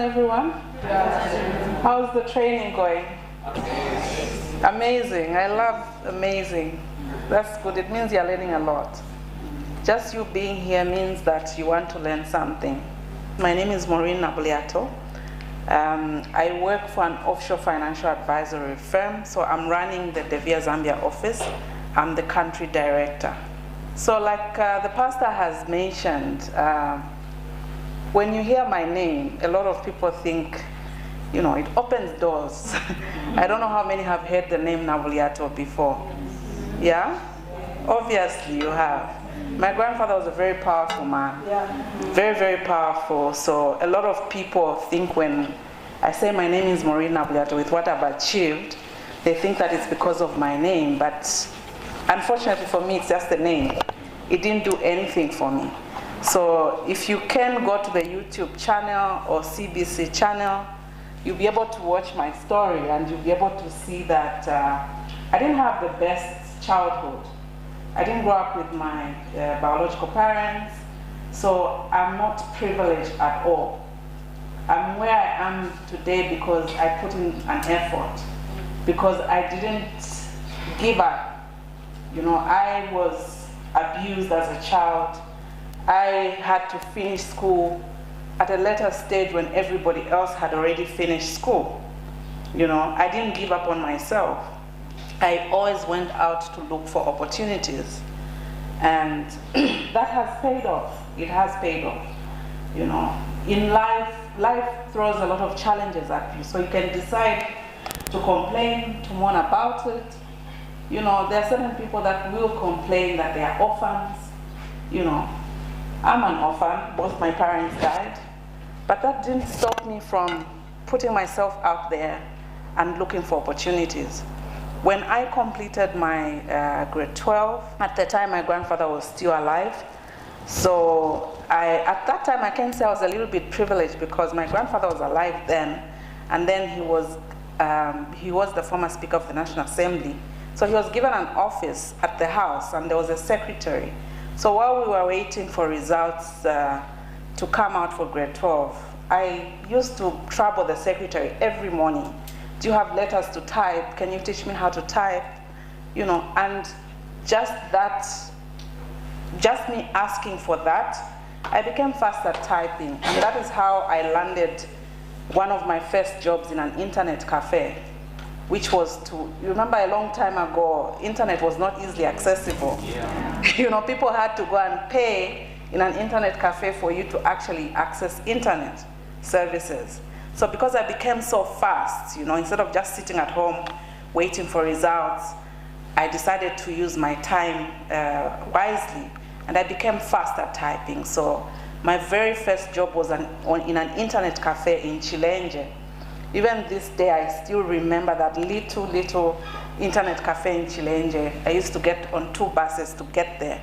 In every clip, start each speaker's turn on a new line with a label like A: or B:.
A: everyone. Good afternoon. How's the training going? Amazing. I love amazing. That's good. It means you're learning a lot. Just you being here means that you want to learn something. My name is Nabulyato. I work for an offshore financial advisory firm, so I'm running the Devia Zambia office. I'm the country director. So like the pastor has mentioned, when you hear my name, a lot of people think, you know, it opens doors. I don't know how many have heard the name Nabulyato before. Yeah? Obviously you have. My grandfather was a very powerful man. Yeah. Very, very powerful. So a lot of people think when I say my name is Nabulyato with what I've achieved, they think that it's because of my name, but unfortunately for me, it's just the name. It didn't do anything for me. So if you can go to the YouTube channel or CBC channel, you'll be able to watch my story and you'll be able to see that I didn't have the best childhood. I didn't grow up with my biological parents, so I'm not privileged at all. I'm where I am today because I put in an effort, because I didn't give up. You know, I was abused as a child. I had to finish school at a later stage when everybody else had already finished school. You know, I didn't give up on myself. I always went out to look for opportunities. And that has paid off. It has paid off. You know, in life throws a lot of challenges at you. So you can decide to complain, to mourn about it. You know, there are certain people that will complain that they are orphans. You know, I'm an orphan, both my parents died, but that didn't stop me from putting myself out there and looking for opportunities. When I completed my grade 12, at the time my grandfather was still alive, so at that time I can say I was a little bit privileged because my grandfather was alive then, and then he was the former Speaker of the National Assembly. So he was given an office at the house and there was a secretary. So while we were waiting for results to come out for grade 12, I used to trouble the secretary every morning. Do you have letters to type? Can you teach me how to type? You know, and just me asking for that, I became fast at typing. And that is how I landed one of my first jobs in an internet cafe, which was you remember a long time ago, internet was not easily accessible. Yeah. You know, people had to go and pay in an internet cafe for you to actually access internet services. So because I became so fast, you know, instead of just sitting at home waiting for results, I decided to use my time wisely, and I became fast at typing. So my very first job was in an internet cafe in Chilenje. Even this day, I still remember that little internet cafe in Chilenje. I used to get on 2 buses to get there.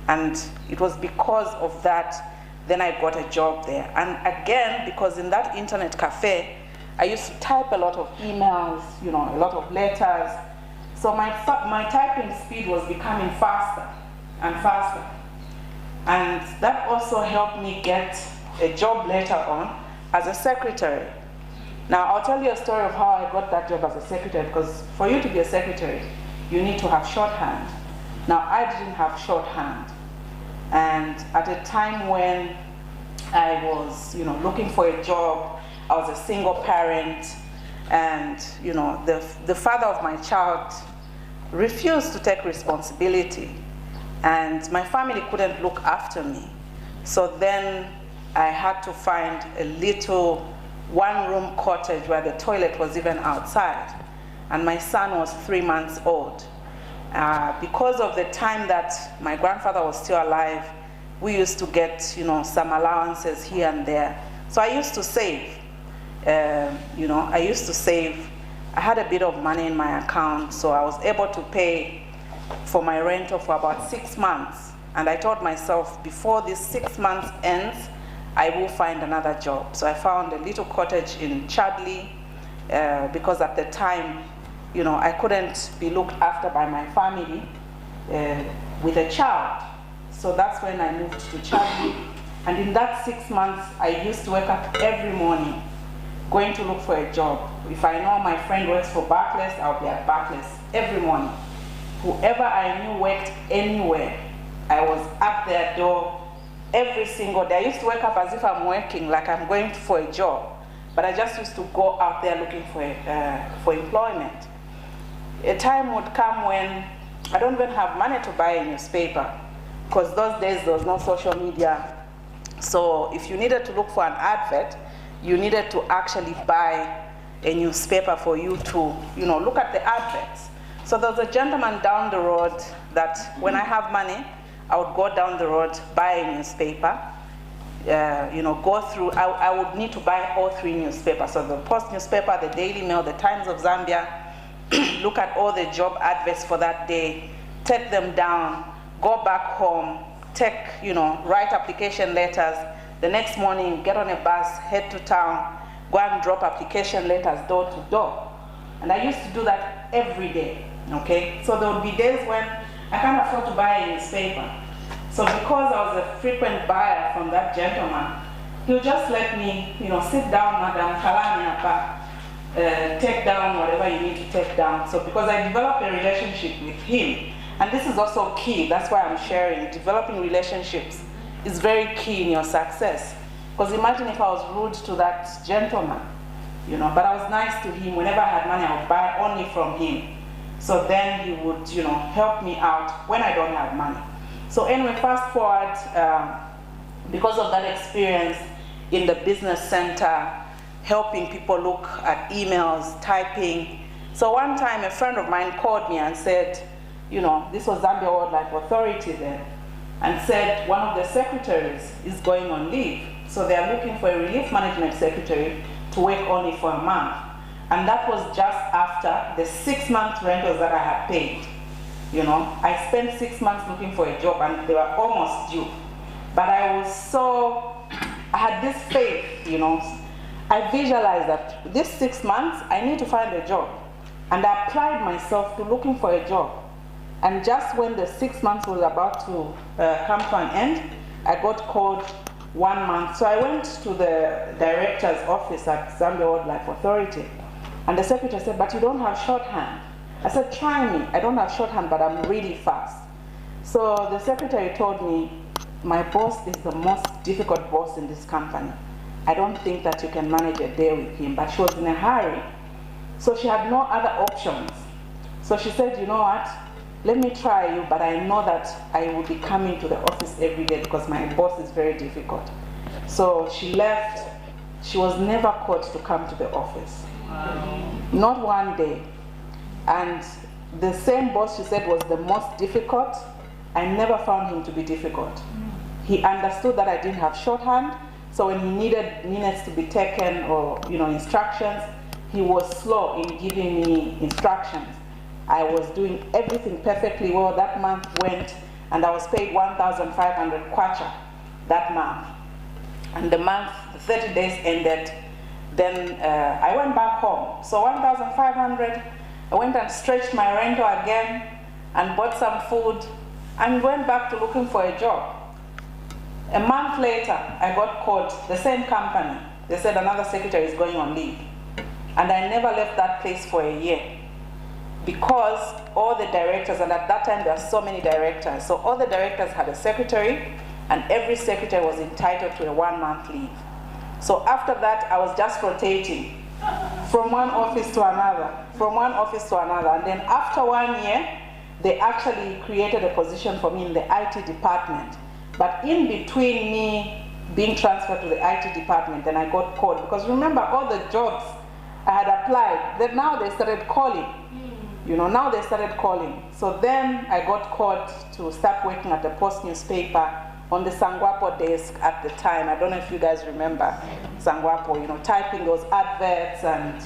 A: And it was because of that, then I got a job there. And again, because in that internet cafe, I used to type a lot of emails, you know, a lot of letters. So my typing speed was becoming faster and faster. And that also helped me get a job later on as a secretary. Now, I'll tell you a story of how I got that job as a secretary, because for you to be a secretary, you need to have shorthand. Now, I didn't have shorthand. And at a time when I was, you know, looking for a job, I was a single parent, and, you know, the father of my child refused to take responsibility, and my family couldn't look after me. So then I had to find a little one-room cottage where the toilet was even outside, and my son was 3 months old. Because of the time that my grandfather was still alive, we used to get, you know, some allowances here and there. So I used to save. You know, I used to save. I had a bit of money in my account, so I was able to pay for my rental for about 6 months. And I told myself, before this 6 months ends, I will find another job. So I found a little cottage in Chadley, because at the time, you know, I couldn't be looked after by my family with a child. So that's when I moved to Chadley. And in that 6 months, I used to wake up every morning going to look for a job. If I know my friend works for Barclays, I'll be at Barclays every morning. Whoever I knew worked anywhere, I was at their door every single day. I used to wake up as if I'm working, like I'm going for a job. But I just used to go out there looking for employment. A time would come when I don't even have money to buy a newspaper, because those days there was no social media. So if you needed to look for an advert, you needed to actually buy a newspaper for you to, look at the adverts. So there's a gentleman down the road that when I have money, I would go down the road, buy a newspaper, go through. I would need to buy all 3 newspapers. So the Post newspaper, the Daily Mail, the Times of Zambia, look at all the job adverts for that day, take them down, go back home, write application letters. The next morning, get on a bus, head to town, go and drop application letters door to door. And I used to do that every day, okay? So there would be days when I can't afford to buy a newspaper. So because I was a frequent buyer from that gentleman, he'll just let me, sit down, Madam Kalani, take down whatever you need to take down. So because I developed a relationship with him, and this is also key, that's why I'm sharing, developing relationships is very key in your success. Because imagine if I was rude to that gentleman, but I was nice to him. Whenever I had money, I would buy only from him. So then he would, help me out when I don't have money. So anyway, fast forward, because of that experience in the business center, helping people look at emails, typing. So one time a friend of mine called me and said, this was Zambia Wildlife Authority then, and said one of the secretaries is going on leave. So they are looking for a relief management secretary to work only for a month. And that was just after the 6-month rentals that I had paid. I spent 6 months looking for a job and they were almost due. But I had this faith, I visualized that this 6 months, I need to find a job. And I applied myself to looking for a job. And just when the 6 months was about to come to an end, I got called 1 month. So I went to the director's office at Zambia Wildlife Authority. And the secretary said, but you don't have shorthand. I said, try me. I don't have shorthand, but I'm really fast. So the secretary told me, my boss is the most difficult boss in this company. I don't think that you can manage a day with him. But she was in a hurry. So she had no other options. So she said, you know what? Let me try you, but I know that I will be coming to the office every day because my boss is very difficult. So she left. She was never called to come to the office. Wow. Not one day. And the same boss she said was the most difficult, I never found him to be difficult. He understood that I didn't have shorthand, so when he needed minutes to be taken or instructions, he was slow in giving me instructions. I was doing everything perfectly well. That month went, and I was paid 1,500 kwacha that month. And the month, the 30 days ended, then I went back home. So 1,500, I went and stretched my rental again and bought some food and went back to looking for a job. A month later, I got called, the same company. They said another secretary is going on leave. And I never left that place for a year because all the directors, and at that time there were so many directors, so all the directors had a secretary and every secretary was entitled to a 1-month leave. So after that, I was just rotating from one office to another, and then after 1 year, they actually created a position for me in the IT department. But in between me being transferred to the IT department, then I got called, because remember all the jobs I had applied, then now they started calling. Now they started calling. So then I got called to start working at the Post newspaper on the Sangwapo desk at the time. I don't know if you guys remember Sangwapo, typing those adverts and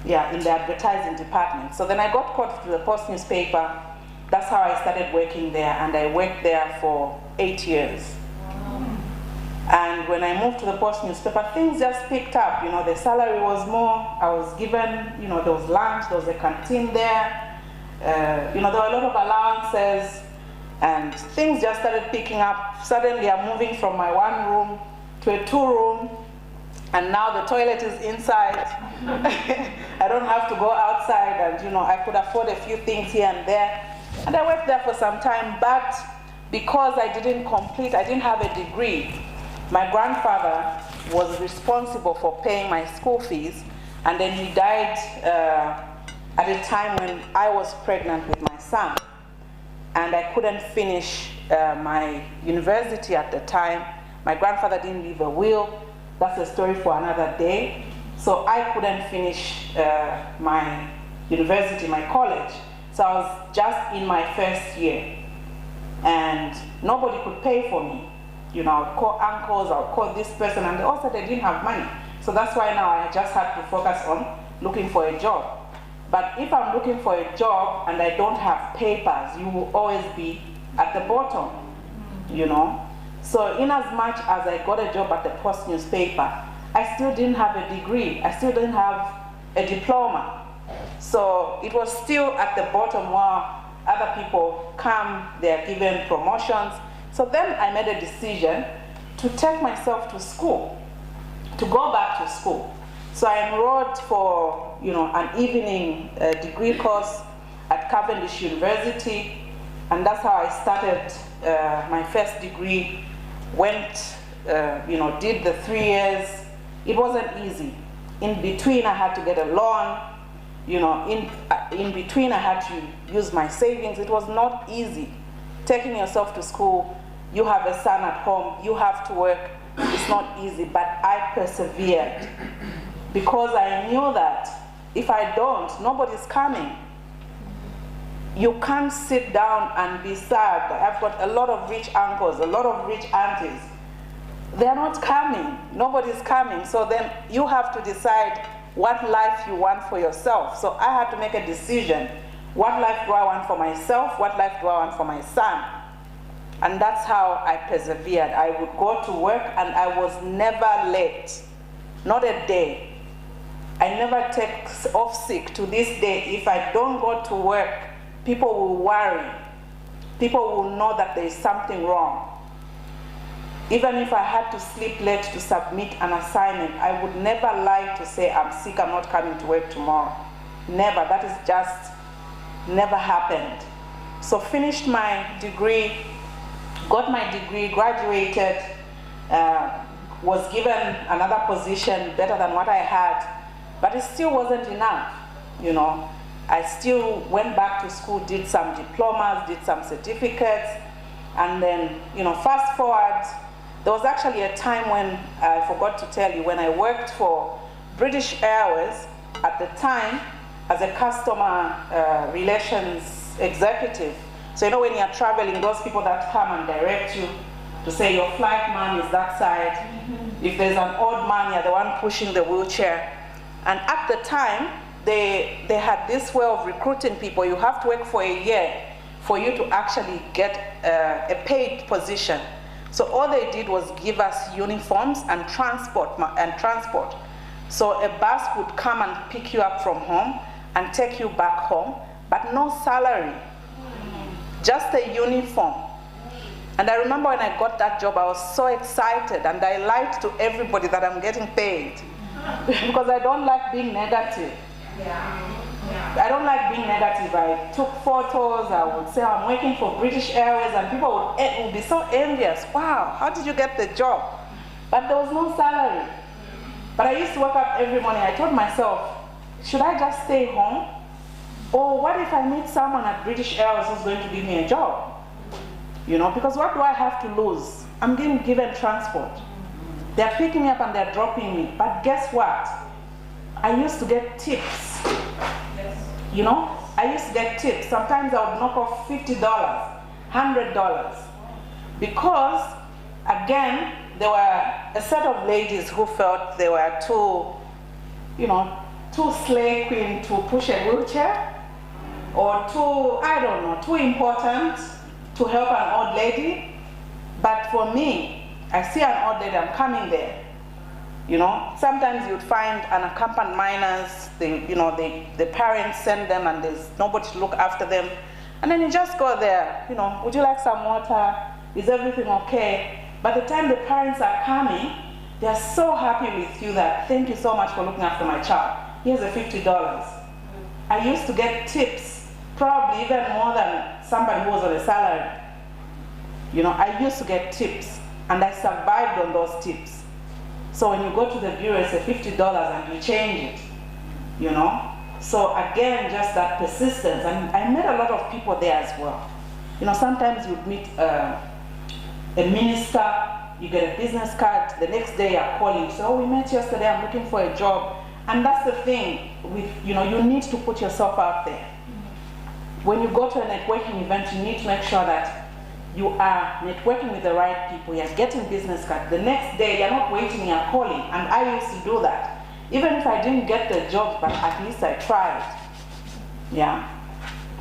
A: in the advertising department. So then I got called to the Post newspaper. That's how I started working there, and I worked there for 8 years. And when I moved to the Post newspaper, things just picked up. The salary was more. I was given, there was lunch, there was a canteen there. There were a lot of allowances, and things just started picking up. Suddenly, I'm moving from my 1 room to a 2 room. And now the toilet is inside. I don't have to go outside, and I could afford a few things here and there. And I worked there for some time, but because I didn't have a degree, my grandfather was responsible for paying my school fees, and then he died at a time when I was pregnant with my son. And I couldn't finish my university at the time. My grandfather didn't leave a will. That's a story for another day. So I couldn't finish my university, my college. So I was just in my first year. And nobody could pay for me. I would call uncles, I would call this person, and they all said they didn't have money. So that's why now I just had to focus on looking for a job. But if I'm looking for a job and I don't have papers, you will always be at the bottom, So in as much as I got a job at the Post newspaper, I still didn't have a degree. I still didn't have a diploma. So it was still at the bottom where other people come, they're given promotions. So then I made a decision to take myself to school, to go back to school. So I enrolled for an evening degree course at Cavendish University, and that's how I started my first degree. Went, did the 3 years. It wasn't easy. In between, I had to get a loan. In between, I had to use my savings. It was not easy. Taking yourself to school, you have a son at home, you have to work. It's not easy, but I persevered because I knew that if I don't, nobody's coming. You can't sit down and be sad. I've got a lot of rich uncles, a lot of rich aunties. They're not coming. Nobody's coming. So then you have to decide what life you want for yourself. So I had to make a decision. What life do I want for myself? What life do I want for my son? And that's how I persevered. I would go to work and I was never late. Not a day. I never take off sick to this day. If I don't go to work, people will worry. People will know that there is something wrong. Even if I had to sleep late to submit an assignment, I would never lie to say I'm sick, I'm not coming to work tomorrow. Never. That is just never happened. So finished my degree, got my degree, graduated, was given another position better than what I had, but it still wasn't enough, I still went back to school, did some diplomas, did some certificates, and then, fast forward, there was actually a time when, I forgot to tell you, when I worked for British Airways at the time as a customer relations executive. So when you're traveling, those people that come and direct you to say your flight man is that side. Mm-hmm. If there's an old man, you're the one pushing the wheelchair. And at the time, they had this way of recruiting people. You have to work for a year for you to actually get a paid position. So all they did was give us uniforms and transport. So a bus would come and pick you up from home and take you back home, but no salary, just a uniform. And I remember when I got that job, I was so excited, and I lied to everybody that I'm getting paid because I don't like being negative. I don't like being negative. I took photos. I would say I'm working for British Airways, and people would be so envious. Wow, how did you get the job? But there was no salary. But I used to wake up every morning. I told myself, should I just stay home? Or what if I meet someone at British Airways who's going to give me a job? Because what do I have to lose? I'm getting given transport. They're picking me up and they're dropping me. But guess what? I used to get tips. I used to get tips. Sometimes I would knock off $50, $100. Because, again, there were a set of ladies who felt they were too slay queen to push a wheelchair, or too important to help an old lady. But for me, I see an old lady, I'm coming there. Sometimes you'd find unaccompanied minors, the parents send them and there's nobody to look after them. And then you just go there, would you like some water? Is everything okay? By the time the parents are coming, They're so happy with you that, thank you so much for looking after my child. Here's a $50. I used to get tips, probably even more than somebody who was on a salary. You know, I used to get tips, and I survived on those tips. So when you go to the bureau, it's a $50 and you change it, you know. So again, just that persistence. And I met a lot of people there as well. You know, sometimes you'd meet a minister, you get a business card, the next day you're calling, so oh, we met yesterday, I'm looking for a job. And that's the thing, with, you know, you need to put yourself out there. When you go to a networking event, you need to make sure that you are networking with the right people, you're getting business cards. The next day, you're not waiting, you're calling. And I used to do that. Even if I didn't get the job, but at least I tried. Yeah.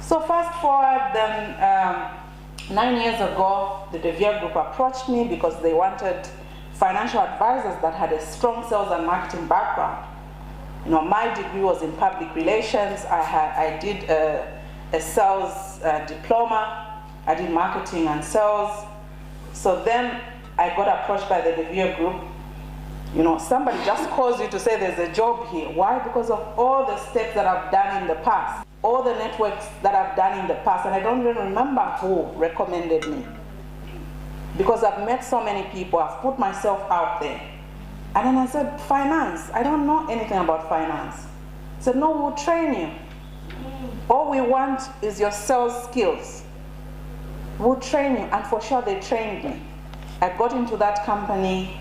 A: So fast forward, then 9 years ago, the De Vere Group approached me because they wanted financial advisors that had a strong sales and marketing background. You know, my degree was in public relations. I did a sales diploma. I did marketing and sales. So then I got approached by the De Vere Group. You know, somebody just calls you to say there's a job here. Why? Because of all the steps that I've done in the past, all the networks that I've done in the past, and I don't even remember who recommended me. Because I've met so many people, I've put myself out there. And then I said, finance, I don't know anything about finance. I said, no, we'll train you. All we want is your sales skills. We'll train you, and for sure they trained me. I got into that company.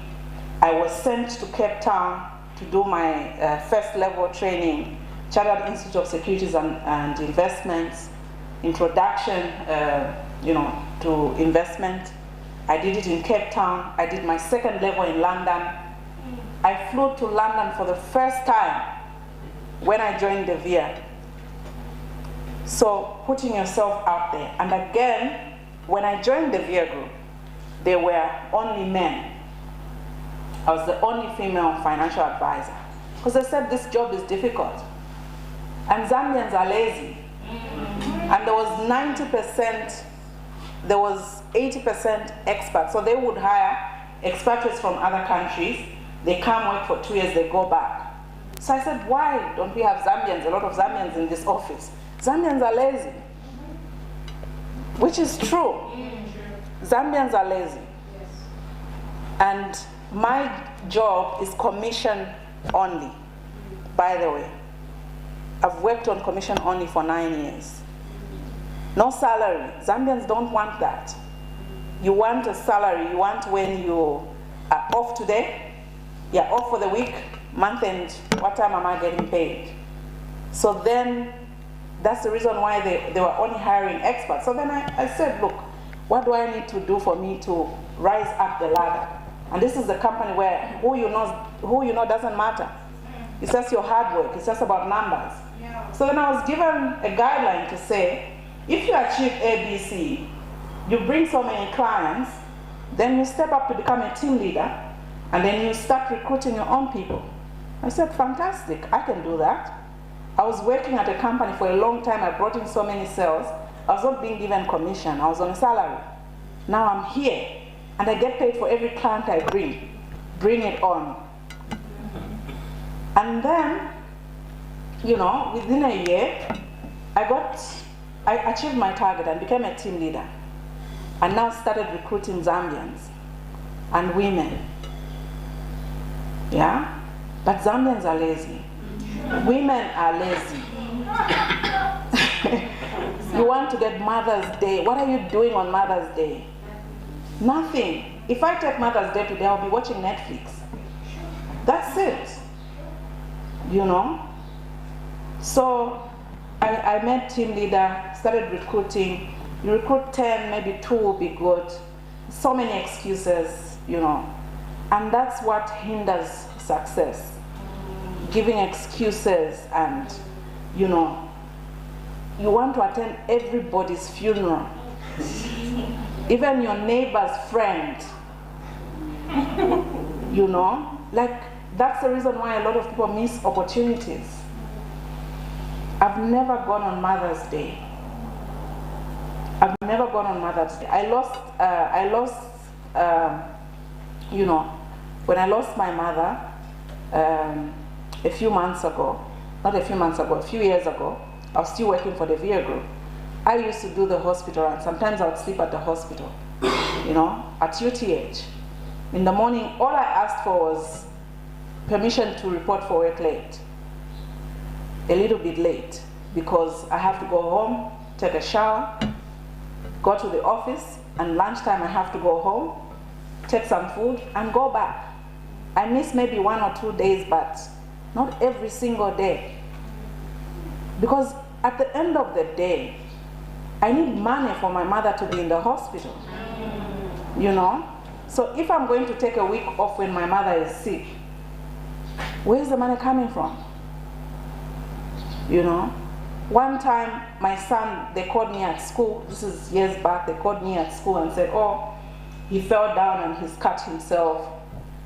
A: I was sent to Cape Town to do my first level training, Chartered Institute of Securities and Investments, introduction, you know, to investment. I did it in Cape Town. I did my second level in London. I flew to London for the first time when I joined De Vere. So putting yourself out there. And again, when I joined the Vere Group, there were only men. I was the only female financial advisor. Because they said this job is difficult. And Zambians are lazy. And there was 90%, there was 80% expats. So they would hire expatriates from other countries. They come work for 2 years, they go back. So I said, why don't we have Zambians, a lot of Zambians in this office? Zambians are lazy. Which is true. Zambians are lazy. And my job is commission only, by the way. I've worked on commission only for 9 years. No salary. Zambians don't want that. You want a salary. You want when you are off today, you're off for the week, month end, what time am I getting paid? So then, that's the reason why they were only hiring experts. So then I said, look, what do I need to do for me to rise up the ladder? And this is the company where who you know doesn't matter. It's just your hard work. It's just about numbers. Yeah. So then I was given a guideline to say, if you achieve ABC, you bring so many clients, then you step up to become a team leader, and then you start recruiting your own people. I said, fantastic, I can do that. I was working at a company for a long time. I brought in so many sales. I was not being given commission. I was on a salary. Now I'm here, and I get paid for every client I bring. Bring it on. And then, you know, within a year, I achieved my target and became a team leader. And now started recruiting Zambians and women. Yeah? But Zambians are lazy. Women are lazy. You want to get Mother's Day. What are you doing on Mother's Day? Nothing. If I take Mother's Day today, I'll be watching Netflix. That's it. You know? So I made team leader, started recruiting. You recruit 10, maybe 2 will be good. So many excuses, you know. And that's what hinders success. Giving excuses, and, you know, you want to attend everybody's funeral. Even your neighbor's friend. You know? Like, that's the reason why a lot of people miss opportunities. I've never gone on Mother's Day. I've never gone on Mother's Day. I lost, you know, When I lost my mother a few years ago, I was still working for the VIA group. I used to do the hospital, and sometimes I would sleep at the hospital, at UTH. In the morning, all I asked for was permission to report for work late, a little bit late, because I have to go home, take a shower, go to the office, and lunchtime I have to go home, take some food, and go back. I miss maybe 1 or 2 days, but not every single day. Because at the end of the day, I need money for my mother to be in the hospital, So if I'm going to take a week off when my mother is sick, where's the money coming from? One time, my son, they called me at school, this is years back, they called me at school and said, oh, he fell down and he's cut himself.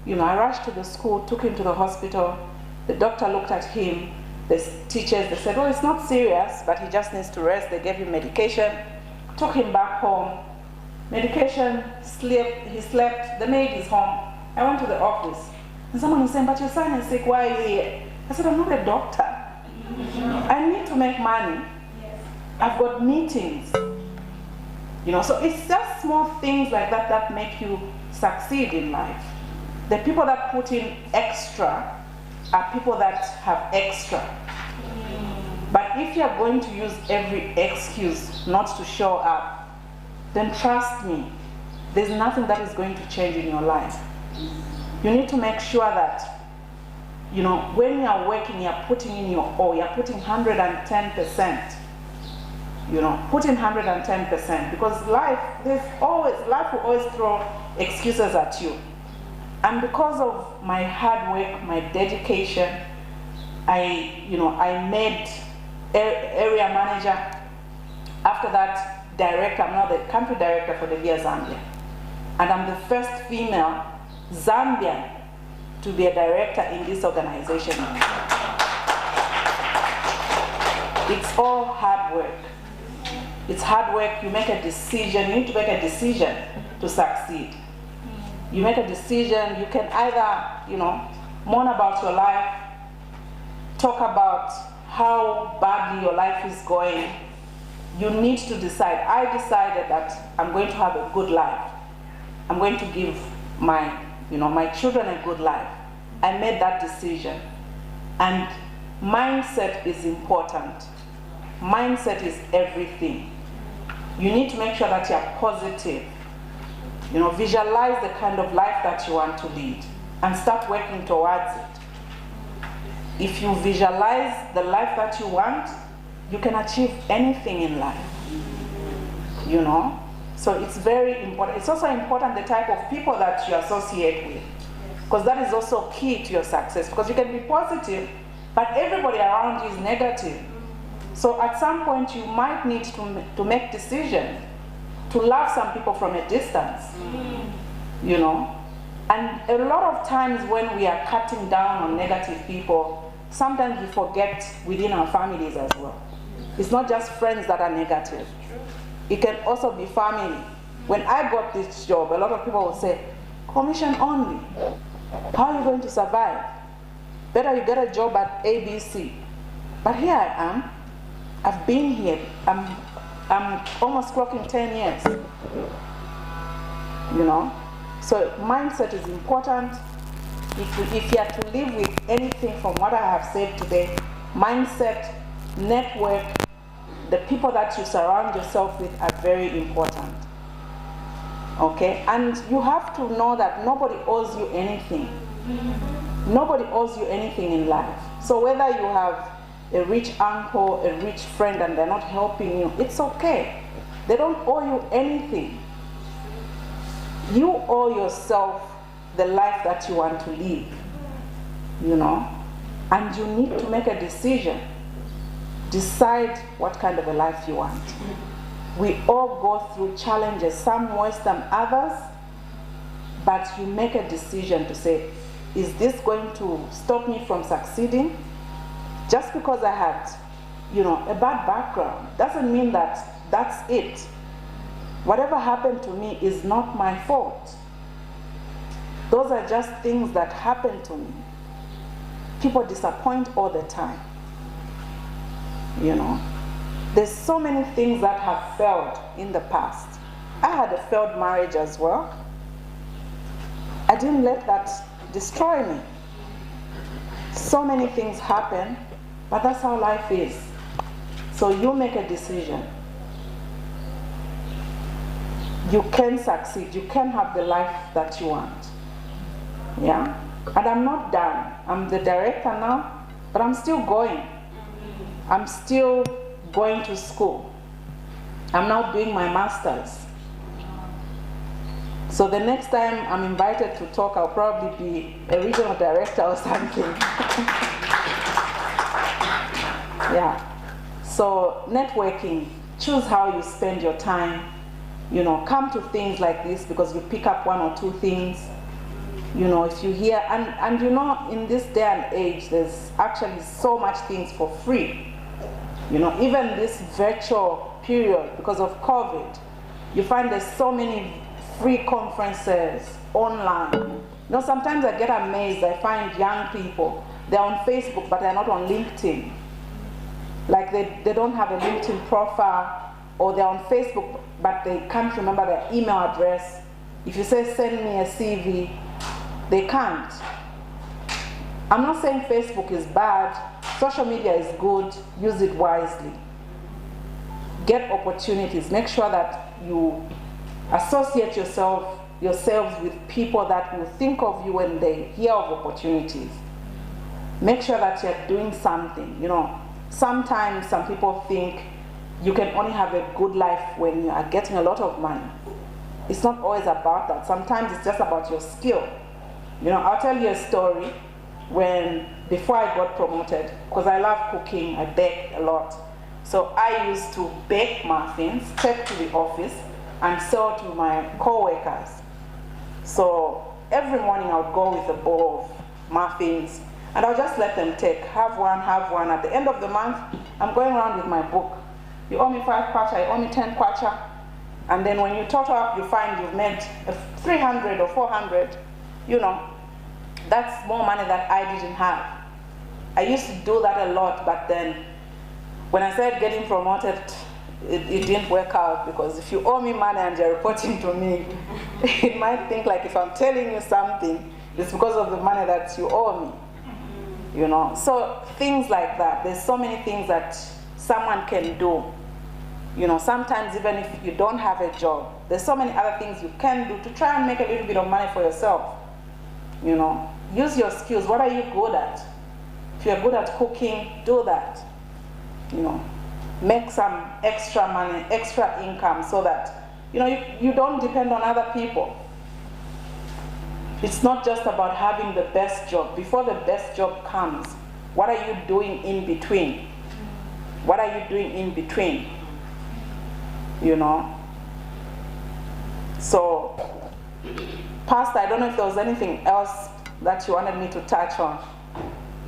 A: I rushed to the school, took him to the hospital. The doctor looked at him, the teachers, they said, oh, it's not serious, but he just needs to rest. They gave him medication, took him back home. Medication, he slept, the maid is home. I went to the office, and someone was saying, but your son is sick, why are you here? I said, I'm not a doctor. I need to make money. I've got meetings. So it's just small things like that that make you succeed in life. The people that put in extra are people that have extra. But if you're going to use every excuse not to show up, then trust me, there's nothing that is going to change in your life. You need to make sure that, when you're working, you're putting in your all, you're putting 110%. Put in 110%, because life will always throw excuses at you. And because of my hard work, my dedication, I made area manager. After that, director. I'm now the country director for the VIA Zambia. And I'm the first female Zambian to be a director in this organization. It's all hard work. It's hard work. You make a decision. You need to make a decision to succeed. You make a decision. You can either, mourn about your life, talk about how badly your life is going. You need to decide. I decided that I'm going to have a good life. I'm going to give my children a good life. I made that decision. And mindset is important. Mindset is everything. You need to make sure that you're positive. Visualize the kind of life that you want to lead and start working towards it. If you visualize the life that you want, you can achieve anything in life. So it's very important. It's also important the type of people that you associate with, because that is also key to your success. Because you can be positive, but everybody around you is negative. So at some point you might need to make decisions to love some people from a distance, And a lot of times when we are cutting down on negative people, sometimes we forget within our families as well. It's not just friends that are negative. It can also be family. When I got this job, a lot of people will say, commission only. How are you going to survive? Better you get a job at ABC. But here I am. I've been here. I'm almost clocking 10 years. So mindset is important. If you are to live with anything from what I have said today, mindset, network, the people that you surround yourself with are very important. Okay? And you have to know that nobody owes you anything. Nobody owes you anything in life. So whether you have a rich uncle, a rich friend, and they're not helping you, it's okay. They don't owe you anything. You owe yourself the life that you want to live, and you need to make a decision. Decide what kind of a life you want. We all go through challenges, some worse than others, but you make a decision to say, is this going to stop me from succeeding? Just because I had, a bad background doesn't mean that that's it. Whatever happened to me is not my fault. Those are just things that happen to me. People disappoint all the time. You know, there's so many things that have failed in the past. I had a failed marriage as well. I didn't let that destroy me. So many things happen, but that's how life is. So you make a decision. You can succeed. You can have the life that you want. Yeah? And I'm not done. I'm the director now, but I'm still going. I'm still going to school. I'm now doing my master's. So the next time I'm invited to talk, I'll probably be a regional director or something. Yeah. So networking, choose how you spend your time. You know, come to things like this because you pick up one or two things. You know, if you hear, and you know, in this day and age, there's actually so much things for free. You know, even this virtual period, because of COVID, you find there's so many free conferences online. You know, sometimes I get amazed. I find young people, they're on Facebook, but they're not on LinkedIn. Like they don't have a LinkedIn profile, or they're on Facebook, but they can't remember their email address. If you say, send me a CV, they can't. I'm not saying Facebook is bad. Social media is good. Use it wisely. Get opportunities. Make sure that you associate yourselves with people that will think of you when they hear of opportunities. Make sure that you're doing something. You know, sometimes some people think you can only have a good life when you are getting a lot of money. It's not always about that. Sometimes it's just about your skill. You know, I'll tell you a story before I got promoted, because I love cooking, I bake a lot. So I used to bake muffins, take to the office, and sell to my co-workers. So every morning I would go with a bowl of muffins, and I'll just let them take, have one. At the end of the month, I'm going around with my book. You owe me 5 kwacha, you owe me 10 kwacha. And then when you total up, you find you've made 300 or 400, you know, that's more money that I didn't have. I used to do that a lot, but then when I started getting promoted, it didn't work out, because if you owe me money and you're reporting to me, it might think like if I'm telling you something, it's because of the money that you owe me. You know, so things like that. There's so many things that someone can do. You know, sometimes even if you don't have a job, there's so many other things you can do to try and make a little bit of money for yourself. You know, use your skills. What are you good at? If you're good at cooking, do that. You know, make some extra money, extra income, so that, you know, you don't depend on other people. It's not just about having the best job. Before the best job comes, what are you doing in between? What are you doing in between? You know? So, Pastor, I don't know if there was anything else that you wanted me to touch on.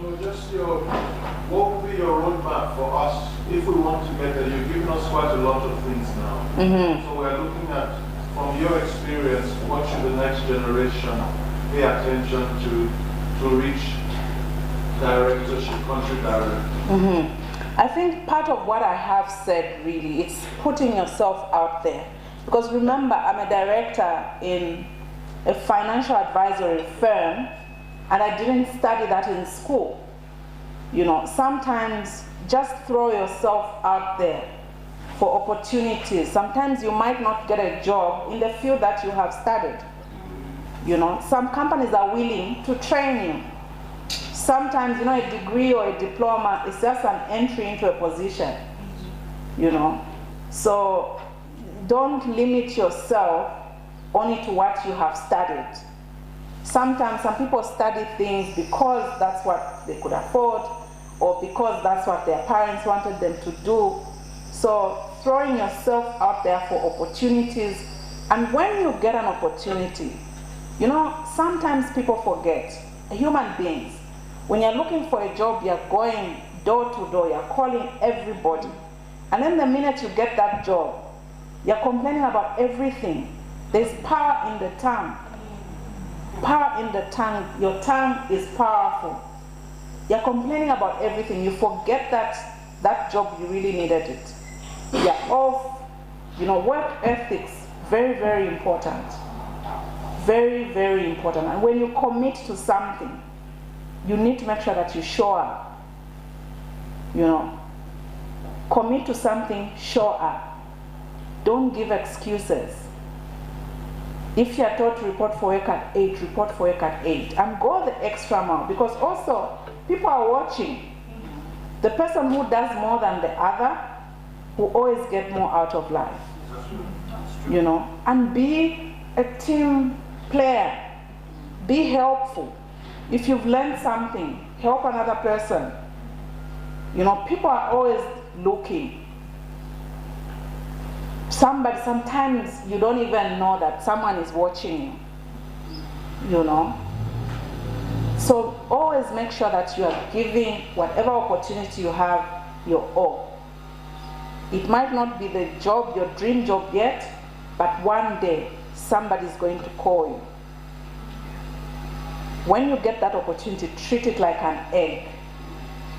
B: No, just what would be your roadmap for us if we want to get there? You've given us quite a lot of things now. So we're looking at, from your experience, what should the next generation pay attention to reach directorship, country director?
A: I think part of what I have said really is putting yourself out there. Because remember, I'm a director in a financial advisory firm, and I didn't study that in school. You know, sometimes just throw yourself out there for opportunities. Sometimes you might not get a job in the field that you have studied. You know, some companies are willing to train you. Sometimes, you know, a degree or a diploma is just an entry into a position, you know. So don't limit yourself only to what you have studied. Sometimes some people study things because that's what they could afford, or because that's what their parents wanted them to do. So throwing yourself out there for opportunities, and when you get an opportunity, you know, sometimes people forget, human beings, when you're looking for a job, you're going door to door, you're calling everybody. And then the minute you get that job, you're complaining about everything. There's power in the tongue. Power in the tongue. Your tongue is powerful. You're complaining about everything. You forget that job, you really needed it. You're off. Work ethics, very, very important. Very, very important. And when you commit to something, you need to make sure that you show up. Commit to something, show up. Don't give excuses. If you are told to report for work at 8, report for work at 8. And go the extra mile, because also people are watching. The person who does more than the other will always get more out of life. And be a team player. Be helpful. If you've learned something, help another person. People are always looking. Sometimes you don't even know that someone is watching you. So always make sure that you are giving whatever opportunity you have your all. It might not be the job, your dream job yet, but one day somebody's going to call you. When you get that opportunity, treat it like an egg.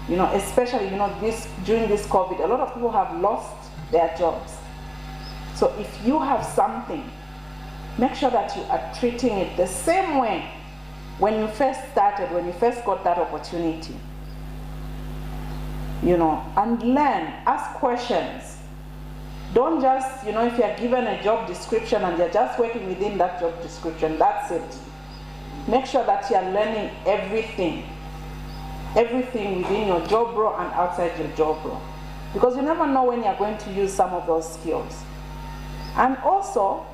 A: Especially, during this COVID, a lot of people have lost their jobs. So if you have something, make sure that you are treating it the same way when you first started, when you first got that opportunity. And learn, ask questions. Don't just, if you're given a job description and you're just working within that job description, that's it. Make sure that you're learning everything within your job role and outside your job role. Because you never know when you're going to use some of those skills. And also,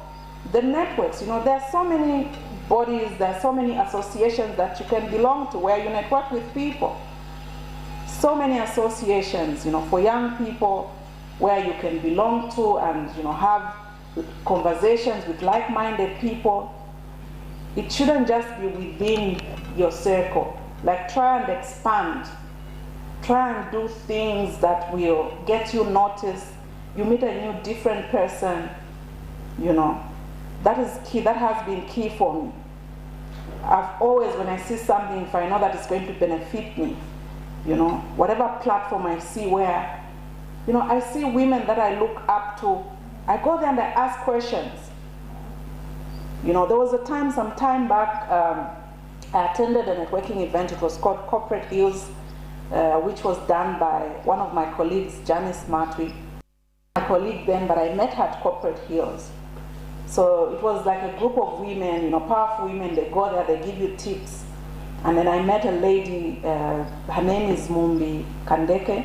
A: the networks, there are so many bodies, there are so many associations that you can belong to where you network with people. So many associations, for young people where you can belong to and, have conversations with like-minded people. It shouldn't just be within your circle. Like, try and expand. Try and do things that will get you noticed. You meet a new, different person, That is key. That has been key for me. I've always, when I see something, if I know that it's going to benefit me, whatever platform I see where, I see women that I look up to, I go there and I ask questions. There was a time, some time back, I attended a networking event. It was called Corporate Hills, which was done by one of my colleagues, Janice Matwi. My colleague then, but I met her at Corporate Hills. So it was like a group of women, powerful women. They go there, they give you tips. And then I met a lady, her name is Mumbi Kandeke.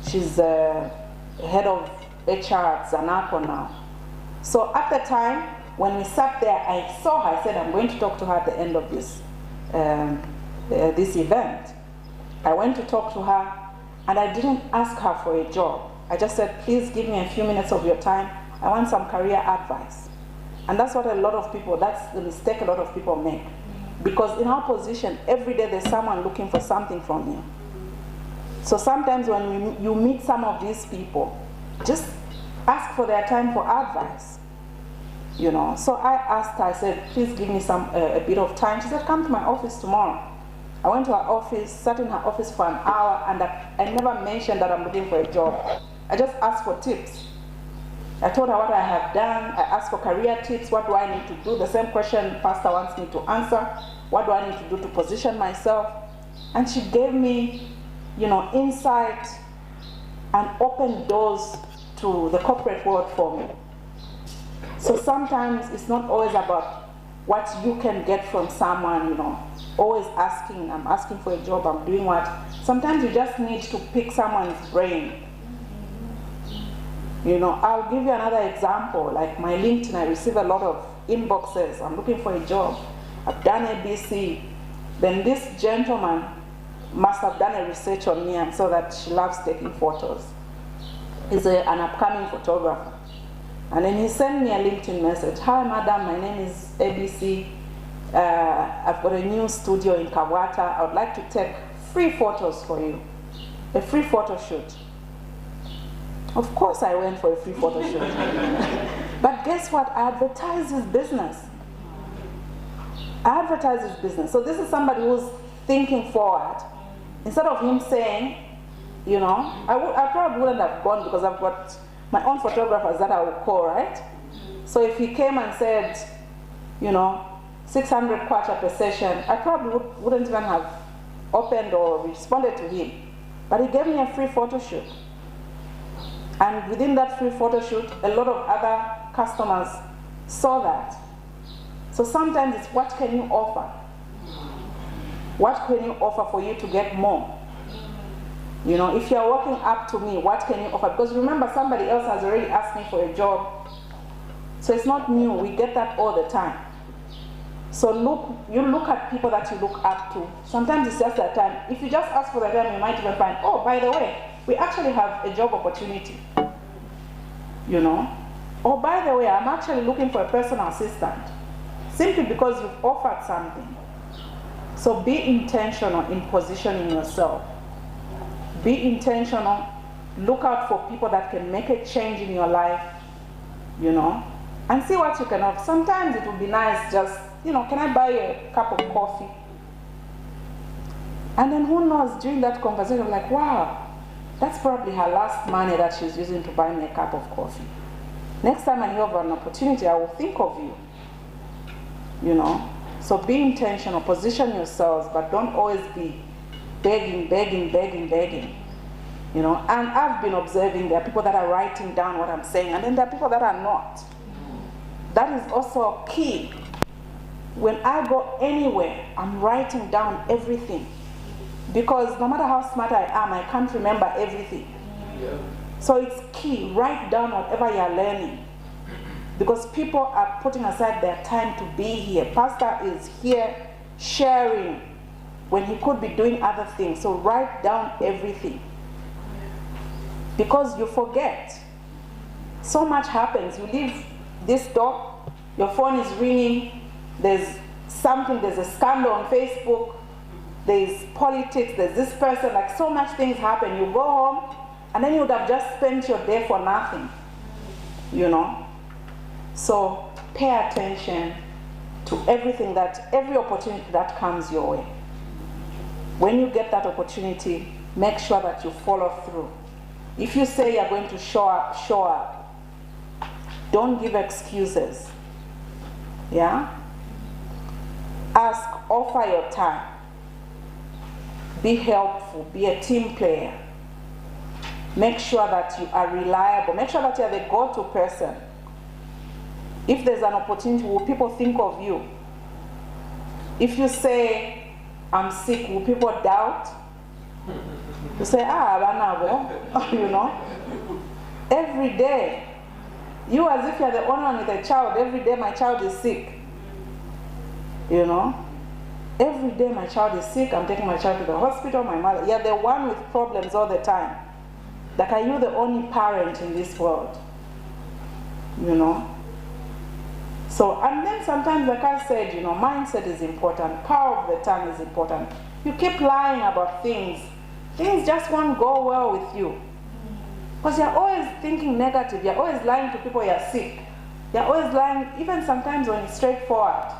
A: She's head of HR at Zanaco now. So at the time, when we sat there, I saw her. I said, I'm going to talk to her at the end of this event. I went to talk to her, and I didn't ask her for a job. I just said, please give me a few minutes of your time. I want some career advice. And that's what that's the mistake a lot of people make. Because in our position, every day there's someone looking for something from you. So sometimes when you meet some of these people, just ask for their time for advice. So I asked her, I said, please give me a bit of time. She said, come to my office tomorrow. I went to her office, sat in her office for an hour, and I never mentioned that I'm looking for a job. I just asked for tips. I told her what I have done. I asked for career tips. What do I need to do? The same question Pastor wants me to answer. What do I need to do to position myself? And she gave me, insight and opened doors to the corporate world for me. So sometimes it's not always about what you can get from someone, always asking, I'm asking for a job, I'm doing what. Sometimes you just need to pick someone's brain. I'll give you another example. Like my LinkedIn, I receive a lot of inboxes. I'm looking for a job. I've done ABC. Then this gentleman must have done a research on me and saw that she loves taking photos. He's an upcoming photographer. And then he sent me a LinkedIn message. Hi, madam, my name is ABC. I've got a new studio in Kawata. I would like to take free photos for you. A free photo shoot. Of course I went for a free photo shoot. But guess what? I advertised his business. Advertise his business. So this is somebody who's thinking forward. Instead of him saying, you know, I probably wouldn't have gone because I've got my own photographers that I would call, right? So if he came and said, you know, 600 kwacha per session, I probably wouldn't even have opened or responded to him. But he gave me a free photo shoot. And within that free photo shoot, a lot of other customers saw that. So sometimes it's what can you offer? What can you offer for you to get more? You know, if you're walking up to me, what can you offer? Because remember, somebody else has already asked me for a job. So it's not new, we get that all the time. So you look at people that you look up to. Sometimes it's just that time. If you just ask for the time, you might even find, oh, by the way, we actually have a job opportunity. You know? Oh, by the way, I'm actually looking for a personal assistant. Simply because you've offered something. So be intentional in positioning yourself. Be intentional. Look out for people that can make a change in your life, you know, and see what you can offer. Sometimes it would be nice just, you know, can I buy you a cup of coffee? And then who knows, during that conversation, I'm like, wow, that's probably her last money that she's using to buy me a cup of coffee. Next time I hear of an opportunity, I will think of you. You know? So be intentional, position yourselves, but don't always be begging. You know? And I've been observing there are people that are writing down what I'm saying, and then there are people that are not. That is also key. When I go anywhere, I'm writing down everything. Because no matter how smart I am, I can't remember everything. Yeah. So it's key, write down whatever you're learning. Because people are putting aside their time to be here. Pastor is here sharing when he could be doing other things. So write down everything. Because you forget. So much happens. You leave this door, your phone is ringing, there's something, there's a scandal on Facebook, there's politics, there's this person, like so much things happen. You go home, and then you would have just spent your day for nothing, you know? So pay attention to everything every opportunity that comes your way. When you get that opportunity, make sure that you follow through. If you say you're going to show up, show up. Don't give excuses. Yeah? Ask, offer your time. Be helpful, be a team player. Make sure that you are reliable. Make sure that you're the go-to person. If there's an opportunity, will people think of you? If you say, I'm sick, will people doubt? You say, you know? Every day. You as if you're the only one with a child. Every day my child is sick. You know? Every day my child is sick. I'm taking my child to the hospital. My mother. You're the one with problems all the time. Like, are you the only parent in this world? You know? So, and then sometimes, like I said, you know, mindset is important. Power of the tongue is important. You keep lying about things. Things just won't go well with you. Because you're always thinking negative. You're always lying to people you're sick. You're always lying, even sometimes when it's straightforward.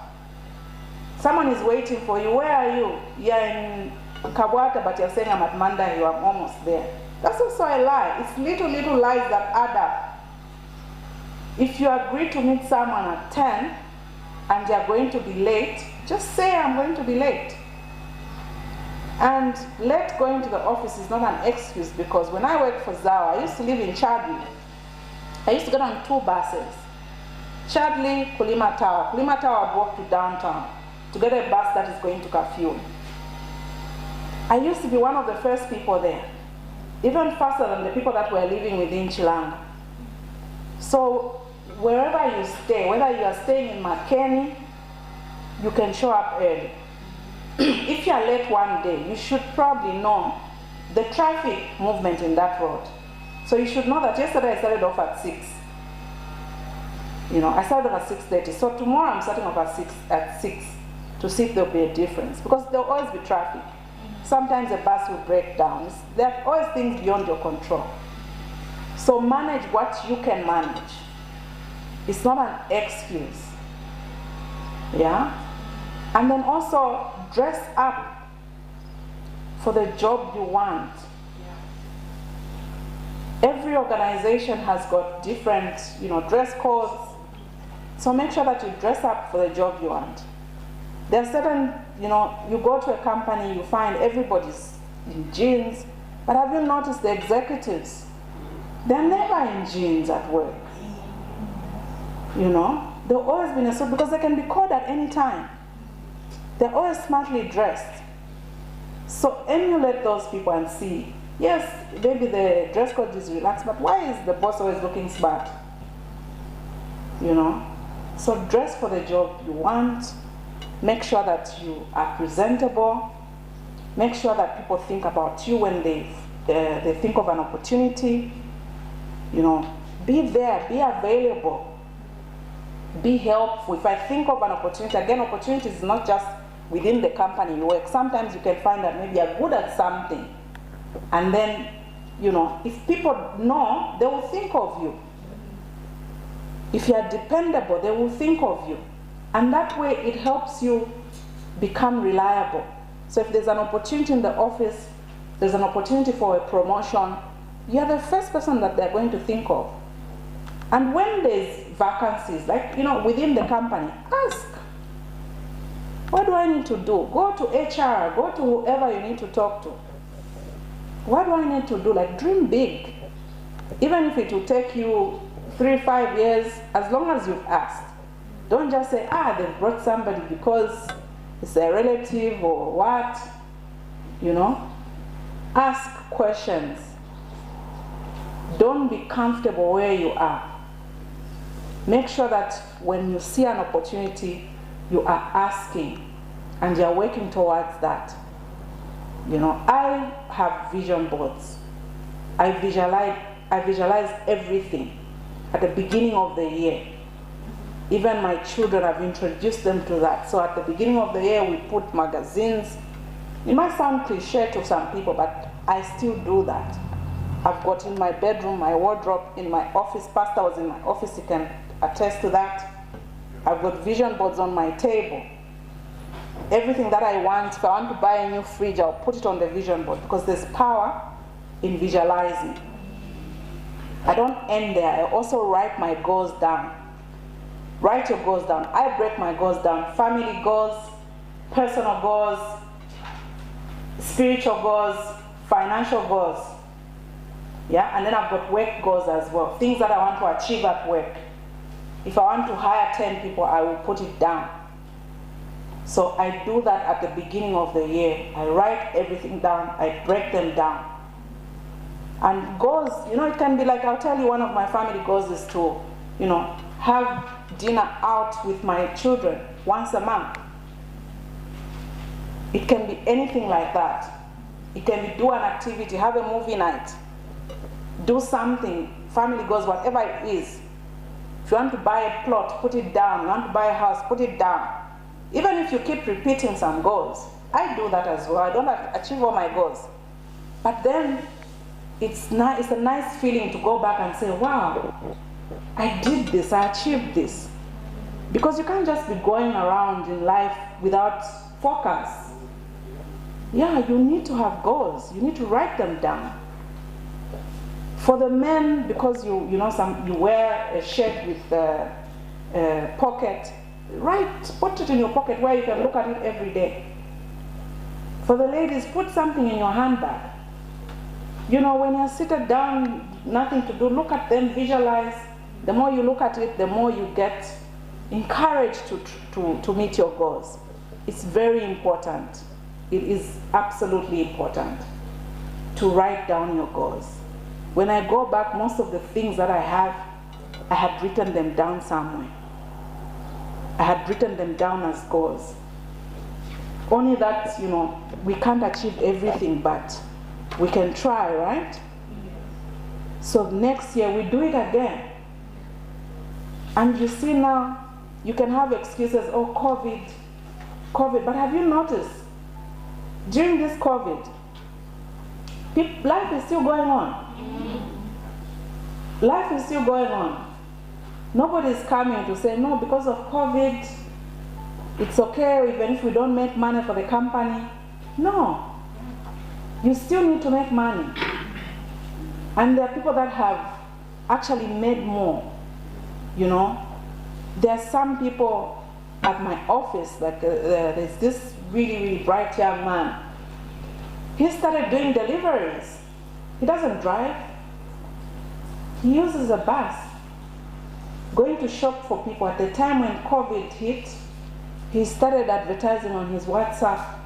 A: Someone is waiting for you. Where are you? You're in Kabwata, but you're saying I'm at Manda, you are almost there. That's also a lie. It's little lies that add up. If you agree to meet someone at 10 and you're going to be late, just say I'm going to be late. And late going to the office is not an excuse, because when I worked for Zawa, I used to live in Chadley. I used to get on 2 buses. Chadley, Kulima Tower. Kulima Tower, I'd walk to downtown to get a bus that is going to Kafue. I used to be one of the first people there, even faster than the people that were living within Chilanga. So wherever you stay, whether you are staying in Makeni, you can show up early. If you are late one day, you should probably know the traffic movement in that road. So you should know that yesterday I started off at 6. You know, I started off at 6:30. So tomorrow I'm starting off at 6 to see if there'll be a difference, because there'll always be traffic. Sometimes a bus will break down. There are always things beyond your control. So manage what you can manage. It's not an excuse. Yeah? And then also dress up for the job you want. Every organization has got different, dress codes. So make sure that you dress up for the job you want. There are certain, you go to a company, you find everybody's in jeans, but have you noticed the executives? They're never in jeans at work. They've always been in a suit because they can be called at any time. They're always smartly dressed. So emulate those people and see, yes, maybe the dress code is relaxed, but why is the boss always looking smart? So dress for the job you want. Make sure that you are presentable. Make sure that people think about you when they think of an opportunity. Be there, be available, be helpful. If I think of an opportunity, again, opportunity is not just within the company you work. Sometimes you can find that maybe you're good at something. And then, if people know, they will think of you. If you are dependable, they will think of you. And that way it helps you become reliable. So if there's an opportunity in the office, there's an opportunity for a promotion, you're the first person that they're going to think of. And when there's vacancies, like, within the company, ask, what do I need to do? Go to HR, go to whoever you need to talk to. What do I need to do? Like, dream big. Even if it will take you 3-5 years, as long as you've asked. Don't just say, they've brought somebody because it's a relative or what. Ask questions. Don't be comfortable where you are. Make sure that when you see an opportunity, you are asking and you're working towards that. I have vision boards. I visualize everything at the beginning of the year. Even my children, I've introduced them to that. So at the beginning of the year, we put magazines. It might sound cliche to some people, but I still do that. I've got in my bedroom, my wardrobe, in my office. Pastor was in my office, he can attest to that. I've got vision boards on my table. Everything that I want, if I want to buy a new fridge, I'll put it on the vision board because there's power in visualizing. I don't end there. I also write my goals down. Write your goals down. I break my goals down. Family goals, personal goals, spiritual goals, financial goals. Yeah, and then I've got work goals as well. Things that I want to achieve at work. If I want to hire 10 people, I will put it down. So I do that at the beginning of the year. I write everything down. I break them down. And goals, it can be like, I'll tell you, one of my family goals is to, have dinner out with my children once a month. It can be anything like that. It can be do an activity, have a movie night, do something, family goals, whatever it is. If you want to buy a plot, put it down. You want to buy a house, put it down. Even if you keep repeating some goals, I do that as well. I don't achieve all my goals. But then it's a nice feeling to go back and say, wow, I did this, I achieved this. Because you can't just be going around in life without focus. Yeah, you need to have goals. You need to write them down. For the men, because you wear a shirt with a pocket, put it in your pocket where you can look at it every day. For the ladies, put something in your handbag. When you're seated down, nothing to do, look at them, visualize. The more you look at it, the more you get encouraged to meet your goals. It's very important. It is absolutely important to write down your goals. When I go back, most of the things that I had written them down somewhere. I had written them down as goals. Only that, we can't achieve everything, but we can try, right? So next year, we do it again. And you see now, you can have excuses, oh, COVID. But have you noticed, during this COVID, life is still going on. Life is still going on. Nobody is coming to say, no, because of COVID, It's okay even if we don't make money for the company. No. You still need to make money. And there are people that have actually made more, you know. There are some people at my office, like there's this really, really bright young man. He started doing deliveries. He doesn't drive. He uses a bus, going to shop for people. At the time when COVID hit, he started advertising on his WhatsApp,